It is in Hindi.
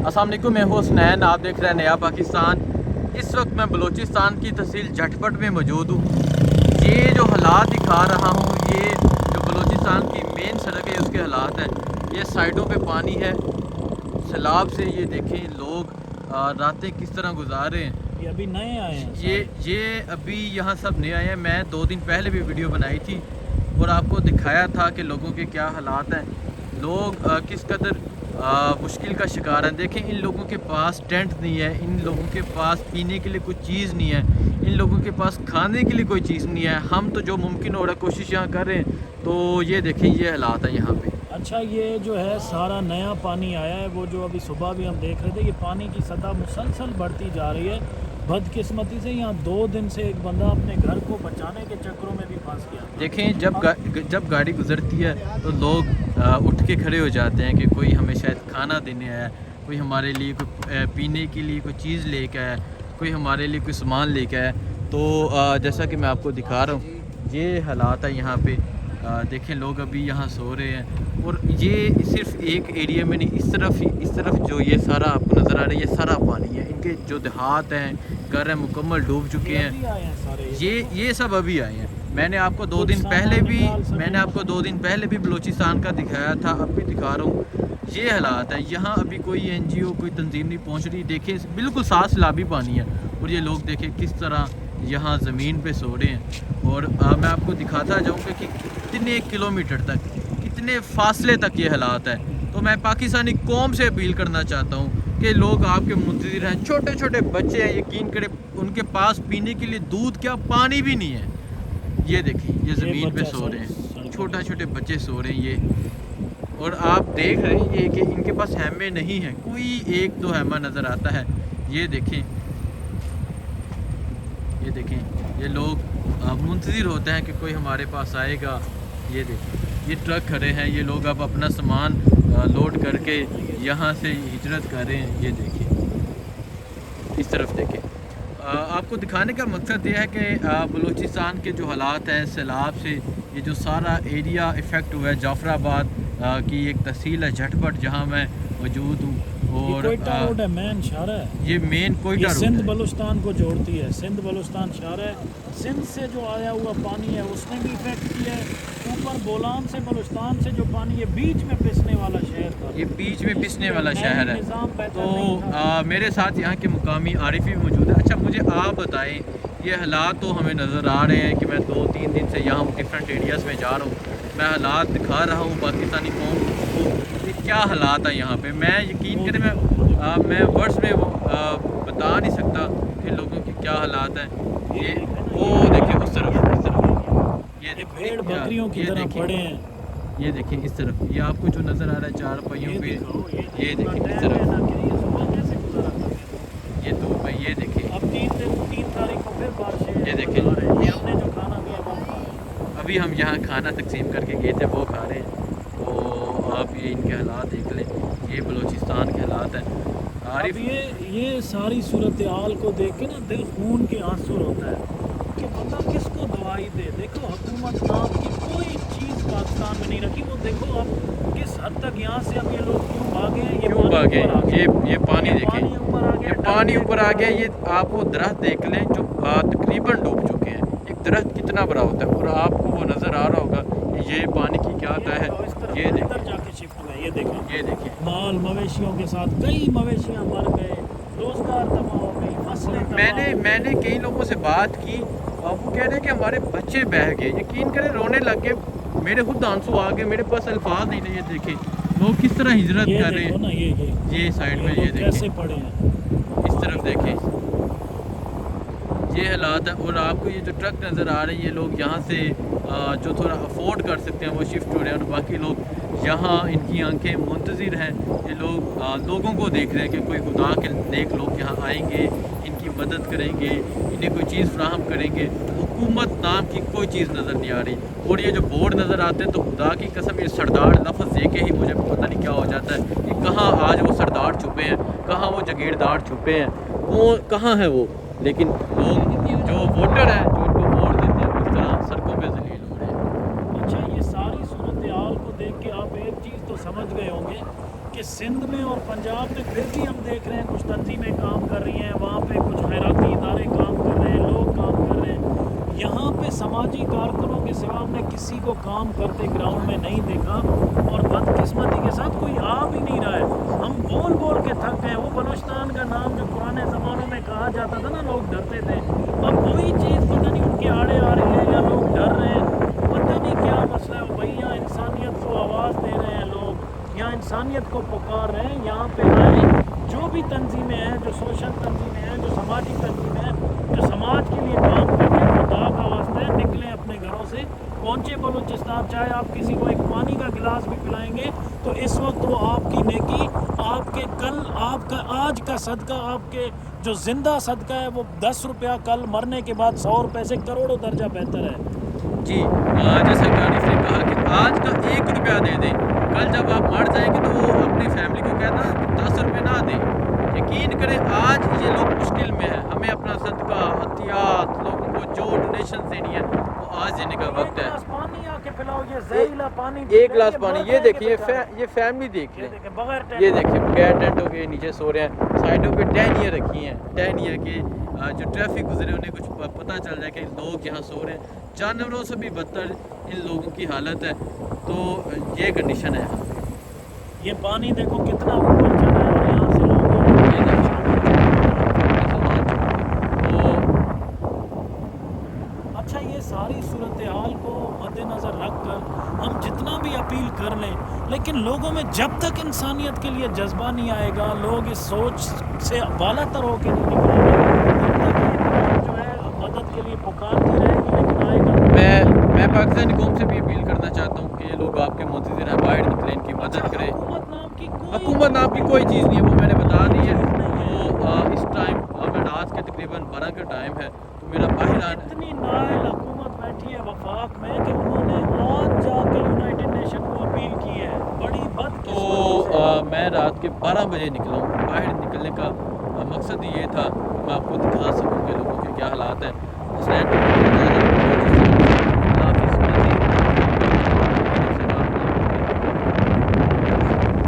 अस्सलाम वालेकुम, मैं हूँ हुसनैन। आप देख रहे हैं नया पाकिस्तान। इस वक्त मैं बलूचिस्तान की तहसील झटपट में मौजूद हूँ। ये जो हालात दिखा रहा हूँ, ये जो बलूचिस्तान की मेन सड़क है उसके हालात हैं। ये साइडों पे पानी है सैलाब से। ये देखें लोग रातें किस तरह गुजार रहे हैं। ये अभी नए आए हैं ये अभी यहाँ सब नए आए हैं। मैं 2 दिन पहले भी वीडियो बनाई थी और आपको दिखाया था कि लोगों के क्या हालात हैं, लोग किस कदर मुश्किल का शिकार हैं। देखें, इन लोगों के पास टेंट नहीं है, इन लोगों के पास पीने के लिए कुछ चीज़ नहीं है, इन लोगों के पास खाने के लिए कोई चीज़ नहीं है। हम तो जो मुमकिन हो रहा है कोशिश यहाँ कर रहे हैं। तो ये देखें, ये हालात है यहाँ पे। अच्छा, ये जो है सारा नया पानी आया है। वो जो अभी सुबह भी हम देख रहे थे, ये पानी की सतह मुसलसल बढ़ती जा रही है। बदकिस्मती से यहाँ 2 दिन से एक बंदा अपने घर को बचाने के चक्करों में भी फंस गया। देखें, जब गाड़ी गुजरती है तो लोग उठ के खड़े हो जाते हैं कि कोई हमें शायद खाना देने आया, कोई हमारे लिए कोई पीने के लिए कोई चीज़ लेके आया, कोई हमारे लिए कोई सामान लेके आया। तो जैसा कि मैं आपको दिखा रहा हूँ, ये हालात है यहाँ पे। देखें, लोग अभी यहाँ सो रहे हैं और ये सिर्फ एक एरिया में नहीं, इस तरफ जो ये सारा आपको नज़र आ रहा है, ये सारा पानी है। इनके जो देहात हैं, घर हैं, मुकम्मल डूब चुके हैं। ये सब अभी आए हैं। मैंने आपको 2 दिन पहले भी बलूचिस्तान का दिखाया था, अब भी दिखा रहा हूँ। ये हालात है यहाँ। अभी कोई NGO कोई तंजीम नहीं पहुँच रही। देखें, बिल्कुल साफ सैलाबी पानी है और ये लोग देखें किस तरह यहाँ ज़मीन पे सो रहे हैं। और मैं आपको दिखाता जाऊँगा कि कितने किलोमीटर तक, कितने फासले तक ये हालात है। तो मैं पाकिस्तानी कौम से अपील करना चाहता हूँ कि लोग आपके मुंतज़िर हैं। छोटे छोटे बच्चे हैं, यकीन करें उनके पास पीने के लिए दूध क्या, पानी भी नहीं है। ये देखिए, ये ज़मीन पे सो रहे हैं, छोटे बच्चे सो रहे हैं ये। और आप देख रहे हैं ये कि इनके पास हैमे नहीं है, कोई 1-2 हैमा नज़र आता है। ये देखें, ये लोग मुंतज़िर होते हैं कि कोई हमारे पास आएगा। ये देखें, ये ट्रक खड़े हैं, ये लोग अब अपना सामान लोड करके यहाँ से हिजरत कर रहे हैं। ये देखिए, इस तरफ देखें। आपको दिखाने का मकसद ये है कि बलूचिस्तान के जो हालात हैं सैलाब से, ये जो सारा एरिया इफ़ेक्ट हुआ है। जाफराबाद की एक तहसील है झटपट, जहाँ मैं मौजूद हूँ। और कोयटा रोड है, मेन शाहरा है। ये मेन कोयटा रोड सिंध है। बलूचिस्तान को जोड़ती है। सिंध बलूचिस्तान शाहरा है। सिंध से जो आया हुआ पानी है उसने भी इफेक्ट किया है। ऊपर बोलान से बलूचिस्तान से जो पानी है बीच में पिसने वाला शहर था, ये बीच में पिसने वाला शहर है। तो मेरे साथ यहाँ के मुकामी आरिफ भी मौजूद है। अच्छा, मुझे आप बताएं, ये हालात तो हमें नज़र आ रहे हैं कि मैं 2-3 दिन से यहाँ डिफरेंट एरियाज़ में जा रहा हूँ, मैं हालात दिखा रहा हूँ पाकिस्तानी कौम को। ये क्या हालात है यहाँ पे, मैं यकीन करें मैं वर्ड्स में बता नहीं सकता कि लोगों की क्या हालात हैं। ये वो देखिए उस तरफ, ये भेड़ बकरियों की तरह पड़े हैं। ये देखिए इस तरफ, ये आपको जो नज़र आ रहा है 4 पहियों पे, ये देखिए इस तरफ। ये तो भाई, ये देखिए, अब 3 तारीख को फिर बारिश। ये देखिए, हमने जो खाना दिया वो खा रहे हैं। अभी हम यहाँ खाना तकसीम करके गए थे, वो खा रहे हैं। तो आप ये इनके हालात देख लें, ये बलूचिस्तान के हालात हैं। अब ये सारी सूरत हाल को देख के ना दिल खून के आंसू होता है कि बंदा किसको दवाई दे। देखो, हुकूमत नाम की कोई चीज़ पाकिस्तान में नहीं रखी। वो देखो अब किस हद तक यहाँ से अब ये लोग क्यों भागे हैं। क्यों भागे? ये पानी देखें, ये पानी ऊपर आ गया। ये आप वो दरख्त देख लें जो तकरीबन डूब चुके हैं। एक दरख्त कितना बड़ा होता है और आपको वो नज़र आ रहा होगा ये पानी की क्या है। ये देखिए, जाके शिफ्ट हुए। ये देखो, ये देखिए, माल मवेशियों के साथ कई मवेशियाँ मर गए, रोजगार तबाह हो गई, फसलें। मैंने कई लोगों से बात की, वो कह रहे हैं कि हमारे बच्चे बह गए। यकीन करें, रोने लग गए, मेरे खुद आंसू आ गए, मेरे पास अल्फाज नहीं थे। ये देखें लोग किस तरह हिजरत कर रहे हैं। ये साइड में ये कैसे पड़े हैं, इस तरफ देखें, ये हालात है। और आपको ये जो ट्रक नज़र आ रही है, लोग यहाँ से जो थोड़ा अफोर्ड कर सकते हैं वो शिफ्ट हो रहे हैं और बाकी लोग यहाँ, इनकी आंखें मुंतज़िर हैं। ये लोग लोगों को देख रहे हैं कि कोई खुदा के नेक लोग यहाँ आएंगे, इनकी मदद करेंगे, इन्हें कोई चीज़ फ्राहम करेंगे। हुकूमत नाम की कोई चीज़ नज़र नहीं आ रही। और ये जो बोर्ड नज़र आते हैं, तो खुदा की कसम, ये सरदार लफ्ज़ दे के ही मुझे पता नहीं क्या हो जाता है कि कहाँ आज वो सरदार छुपे हैं, कहाँ वो जागीरदार छुपे हैं, वो कहाँ है वो। लेकिन लोग जो वोटर हैं, जो उनको वोट देते हैं, उस तरह सड़कों पे जलील हो रहे हैं। अच्छा, ये सारी सूरत हाल को देख के आप एक चीज़ तो समझ गए होंगे कि सिंध में और पंजाब में फिर भी हम देख रहे हैं कुछ तंजीमें काम कर रही हैं, वहाँ पे कुछ खैराती इदारे काम कर रहे हैं, लोग काम कर रहे हैं। यहाँ पे समाजी कारकुनों के सिवा हमने किसी को काम करते ग्राउंड में नहीं देखा, और बदकिस्मती के साथ कोई आ भी नहीं रहा है। हम बोल बोल के थक गए। वो बलूचिस्तान का नाम जो पुराने ज़मानों में कहा जाता था ना, लोग डरते थे, अब वही चीज़ पता नहीं उनके आड़े आ रही है या लोग डर रहे हैं, पता नहीं क्या मसला है। भैया इंसानियत को आवाज़ दे रहे हैं लोग, यहाँ इंसानियत को पुकार रहे हैं, यहाँ पे आए। जो भी तंजीमें हैं, जो सोशल तंजीमें हैं, जो समाजी तंजीमें हैं, जो समाज के लिए काम करते हैं, खुदा का वास्ता है निकलें अपने घरों से, पहुँचे बलूचिस्तान। चाहे आप किसी को एक पानी का गिलास भी पिलाएंगे तो इस वक्त वो आपकी नेकी, आपके कल, आपका आज का सदका, आपके जो जिंदा सदका है वो 10 रुपया कल मरने के बाद 100 रुपये से करोड़ों दर्जा बेहतर है। जी, जैसे गानिफ ने कहा कि आज का 1 रुपया दे दें, कल जब आप मर जाएंगे तो वो अपनी फैमिली को कहना 10 रुपये ना दें। यकीन करें आज ये लोग मुश्किल में है, हमें अपना सदका, हथियात, लोगों को जो डोनेशन देनी है वो आज देने का वक्त है। पानी आके पिलाओ, ये जहरीला पानी, एक गिलास पानी। ये देखिए ये फैमिली देख लें, ये देखिए बगैर टेंटों के नीचे सो रहे हैं, साइडों पे टहनियाँ रखी हैं, टहनियाँ के जो ट्रैफिक गुजरे उन्हें कुछ पता चल जाए कि लोग यहाँ सो रहे हैं। जानवरों से भी बदतर इन लोगों की हालत है। तो ये कंडीशन है। ये पानी देखो कितना ऊपर चढ़ा है, और यहाँ से लोग अच्छा, ये सारी सूरत हाल को मद्देनज़र रख कर हम जितना भी अपील कर लें, लेकिन लोगों में जब तक इंसानियत के लिए जज्बा नहीं आएगा, लोग इस सोच से बालातर होकर नहीं निकलेंगे, जो है मदद के लिए पुकारती रहेगी, लेकिन आएगा। मैं पाकिस्तानी कौम से भी अपील करना चाहता हूँ कि लोग आपके मोतज़िर हैं, बाहर निकलें, इनकी मदद करें। हुकूमत नाम की कोई चीज़ नहीं है, वो मैंने बता दी है। तो इस टाइम रात के तकरीबन 12 का टाइम है, तो मेरा बाहर आना। इतनी नाअहल हुकूमत बैठी है वफाक में कि उन्होंने आज जाकर यूनाइटेड नेशन को अपील की है, बड़ी बदकिस्मती। तो मैं रात के 12 बजे निकला हूँ। बाहर निकलने का मकसद ये था मैं आपको दिखा सकूँ कि लोगों के क्या हालात हैं।